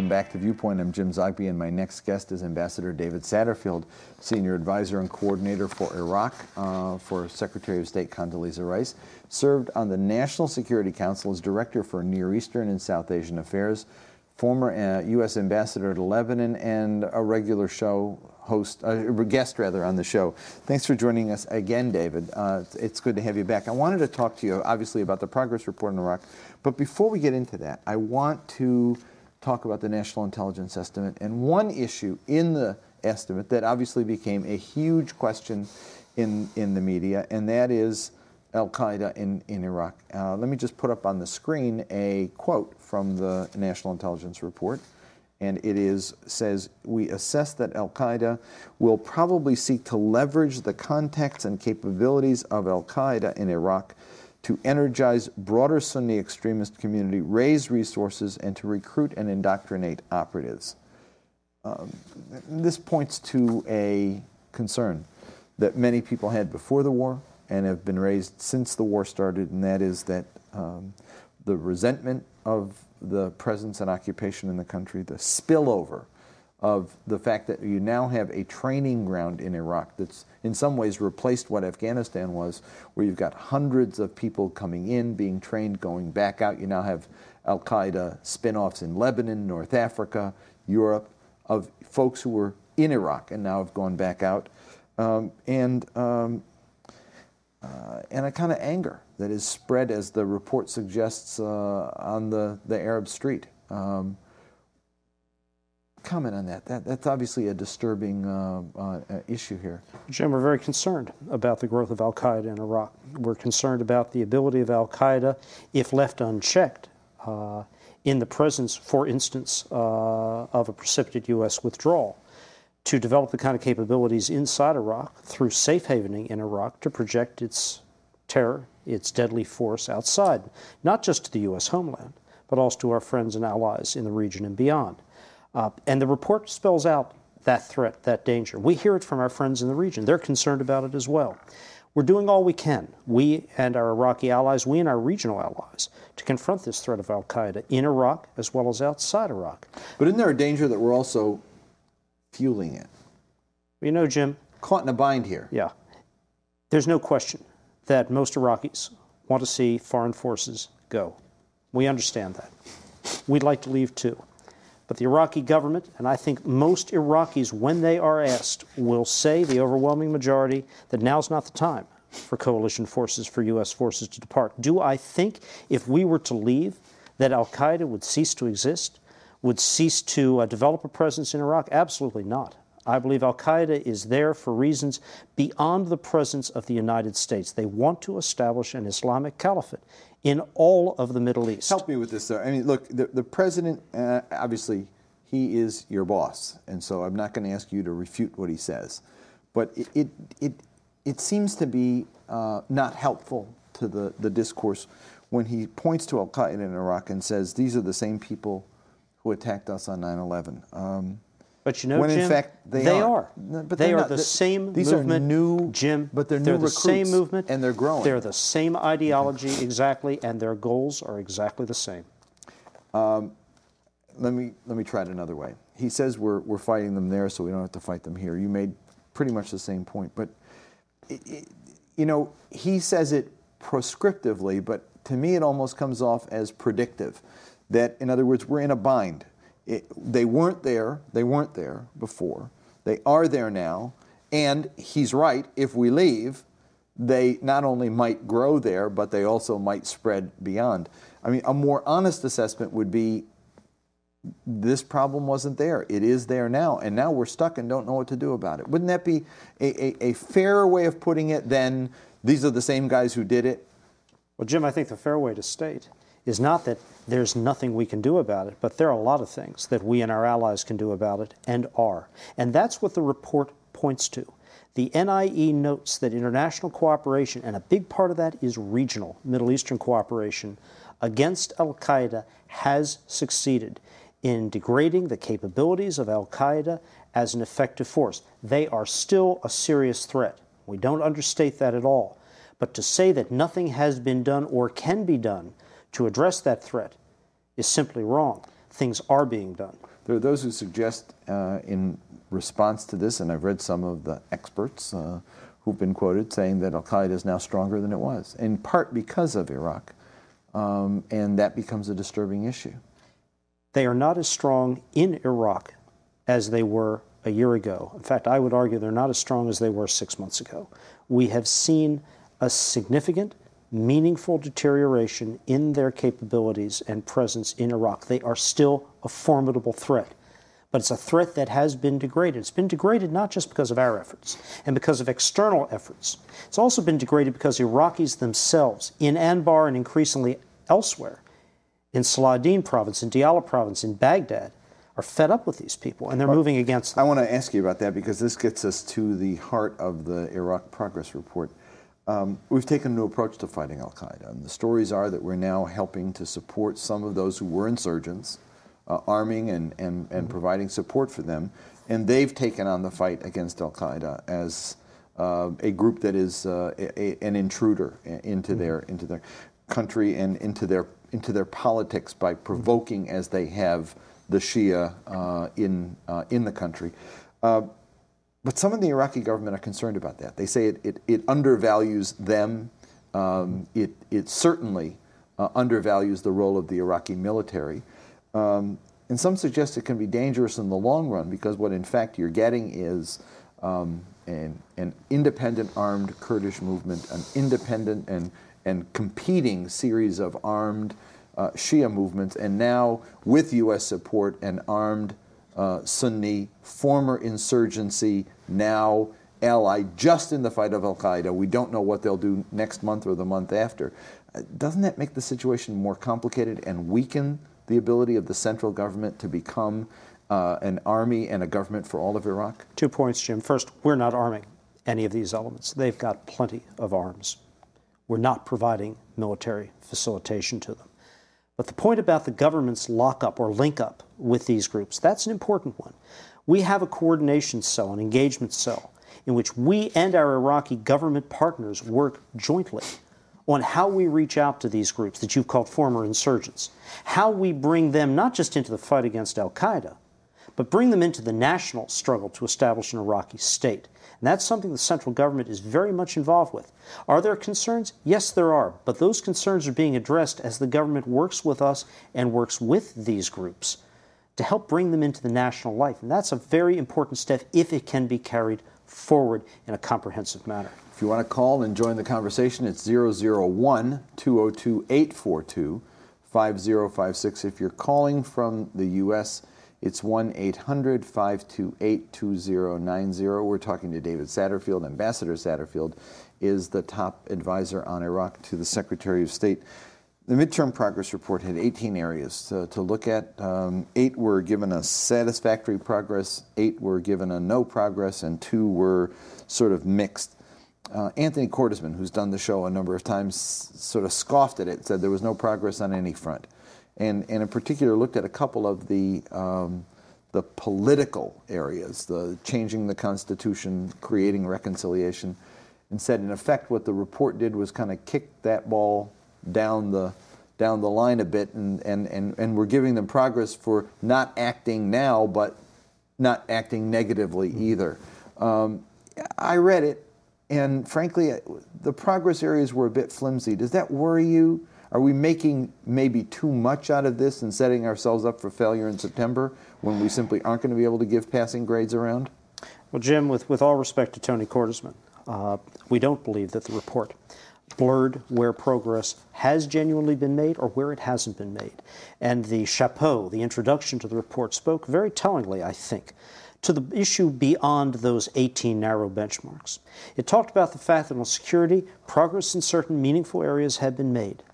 Welcome back to Viewpoint. I'm James Zogby, and my next guest is Ambassador David Satterfield, Senior Advisor and Coordinator for Iraq for Secretary of State Condoleezza Rice. Served on the National Security Council as Director for Near Eastern and South Asian Affairs, former U.S. Ambassador to Lebanon, and a regular show host, guest rather, on the show. Thanks for joining us again, David. It's good to have you back. I wanted to talk to you, obviously, about the progress report in Iraq, but before we get into that, I want to talk about the National Intelligence Estimate and one issue in the estimate that obviously became a huge question in the media, and that is Al-Qaeda in Iraq. Let me just put up on the screen a quote from the National Intelligence Report. And it says, we assess that Al-Qaeda will probably seek to leverage the contacts and capabilities of Al-Qaeda in Iraq to energize broader Sunni extremist community, raise resources, and to recruit and indoctrinate operatives. This points to a concern that many people had before the war and have been raised since the war started, and that is that the resentment of the presence and occupation in the country, the spillover of the fact that you now have a training ground in Iraq that's in some ways replaced what Afghanistan was, where you've got hundreds of people coming in, being trained, going back out. You now have Al-Qaeda spin-offs in Lebanon, North Africa, Europe, of folks who were in Iraq and now have gone back out. And a kind of anger that is spread, as the report suggests, on the Arab street. Comment on that. That's obviously a disturbing issue here. Jim, we're very concerned about the growth of Al-Qaeda in Iraq. We're concerned about the ability of Al-Qaeda, if left unchecked, in the presence, for instance, of a precipitate U.S. withdrawal, to develop the kind of capabilities inside Iraq through safe havening in Iraq to project its terror, its deadly force outside, not just to the U.S. homeland, but also to our friends and allies in the region and beyond. And the report spells out that threat, that danger. We hear it from our friends in the region. They're concerned about it as well. We're doing all we can, we and our Iraqi allies, we and our regional allies, to confront this threat of al-Qaeda in Iraq as well as outside Iraq. But isn't there a danger that we're also fueling it? You know, Jim. Caught in a bind here. Yeah. There's no question that most Iraqis want to see foreign forces go. We understand that. We'd like to leave too. But the Iraqi government, and I think most Iraqis, when they are asked, will say, the overwhelming majority, that now's not the time for coalition forces, for U.S. forces to depart. Do I think if we were to leave that al-Qaeda would cease to exist, would cease to develop a presence in Iraq? Absolutely not. I believe al-Qaeda is there for reasons beyond the presence of the United States. They want to establish an Islamic caliphate in all of the Middle East. Help me with this, though. I mean, look, the president, obviously, he is your boss, and so I'm not going to ask you to refute what he says. But it seems to be not helpful to the discourse when he points to al-Qaeda in Iraq and says, these are the same people who attacked us on 9/11. But you know, when Jim, in fact they are. But they are the same these movement. Are new, Jim, but they're the recruits, same movement, and they're growing. They're the same ideology exactly, and their goals are exactly the same. Let me try it another way. He says we're fighting them there, so we don't have to fight them here. You made pretty much the same point, but you know, he says it proscriptively, but to me it almost comes off as predictive. That, in other words, we're in a bind. They weren't there before. They are there now. And he's right, if we leave, they not only might grow there, but they also might spread beyond. I mean, a more honest assessment would be, this problem wasn't there. It is there now. And now we're stuck and don't know what to do about it. Wouldn't that be a fairer way of putting it than these are the same guys who did it? Well, Jim, I think the fair way to state is not that there's nothing we can do about it, but there are a lot of things that we and our allies can do about it, and are. And that's what the report points to. The NIE notes that international cooperation, and a big part of that is regional, Middle Eastern cooperation, against al-Qaeda has succeeded in degrading the capabilities of al-Qaeda as an effective force. They are still a serious threat. We don't understate that at all. But to say that nothing has been done or can be done to address that threat is simply wrong. Things are being done. There are those who suggest in response to this, and I've read some of the experts who've been quoted saying that al-Qaeda is now stronger than it was, in part because of Iraq, and that becomes a disturbing issue. They are not as strong in Iraq as they were a year ago. In fact, I would argue they're not as strong as they were 6 months ago. We have seen a significant, meaningful deterioration in their capabilities and presence in Iraq. They are still a formidable threat. But it's a threat that has been degraded. It's been degraded not just because of our efforts and because of external efforts. It's also been degraded because Iraqis themselves, in Anbar and increasingly elsewhere, in Saladin province, in Diyala province, in Baghdad, are fed up with these people, and they're moving against them. I want to ask you about that because this gets us to the heart of the Iraq Progress Report. We've taken a new approach to fighting al-Qaeda, and the stories are that we're now helping to support some of those who were insurgents, arming and providing support for them, and they've taken on the fight against al-Qaeda as a group that is an intruder into their country and into their politics by provoking, as they have, the Shia in the country. But some in the Iraqi government are concerned about that. They say it undervalues them. It certainly undervalues the role of the Iraqi military. And some suggest it can be dangerous in the long run because what in fact you're getting is an independent armed Kurdish movement, an independent and competing series of armed Shia movements, and now with U.S. support, an armed Sunni former insurgency, now allied just in the fight of al-Qaeda. We don't know what they'll do next month or the month after. Doesn't that make the situation more complicated and weaken the ability of the central government to become an army and a government for all of Iraq? 2 points, Jim. First, we're not arming any of these elements. They've got plenty of arms. We're not providing military facilitation to them. But the point about the government's lockup or link-up with these groups, that's an important one. We have a coordination cell, an engagement cell, in which we and our Iraqi government partners work jointly on how we reach out to these groups that you've called former insurgents, how we bring them not just into the fight against al-Qaeda, but bring them into the national struggle to establish an Iraqi state. And that's something the central government is very much involved with. Are there concerns? Yes, there are. But those concerns are being addressed as the government works with us and works with these groups to help bring them into the national life. And that's a very important step if it can be carried forward in a comprehensive manner. If you want to call and join the conversation, it's 001-202-842-5056. If you're calling from the U.S., it's 1-800-528-2090. We're talking to David Satterfield. Ambassador Satterfield is the top advisor on Iraq to the Secretary of State. The midterm progress report had 18 areas to look at. 8 were given a satisfactory progress, 8 were given a no progress, and 2 were sort of mixed. Anthony Cordesman, who's done the show a number of times, sort of scoffed at it, said there was no progress on any front. And in particular looked at a couple of the political areas, the changing the Constitution, creating reconciliation, and said in effect what the report did was kind of kick that ball down the line a bit, and we're giving them progress for not acting now, but not acting negatively either. I read it, and frankly, the progress areas were a bit flimsy. Does that worry you? Are we making maybe too much out of this and setting ourselves up for failure in September when we simply aren't going to be able to give passing grades around? Well, Jim, with all respect to Tony Cordesman, we don't believe that the report blurred where progress has genuinely been made or where it hasn't been made. And the chapeau, the introduction to the report, spoke very tellingly, I think, to the issue beyond those 18 narrow benchmarks. It talked about the fact that on security, progress in certain meaningful areas had been made.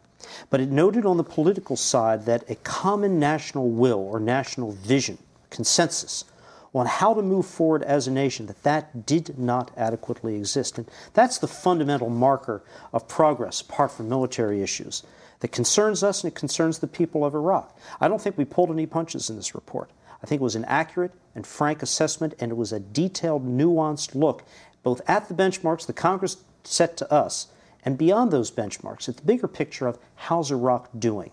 But it noted on the political side that a common national will or national vision, consensus, on how to move forward as a nation, that did not adequately exist. And that's the fundamental marker of progress, apart from military issues, that concerns us and it concerns the people of Iraq. I don't think we pulled any punches in this report. I think it was an accurate and frank assessment, and it was a detailed, nuanced look both at the benchmarks the Congress set to us and beyond those benchmarks, it's the bigger picture of how's Iraq doing.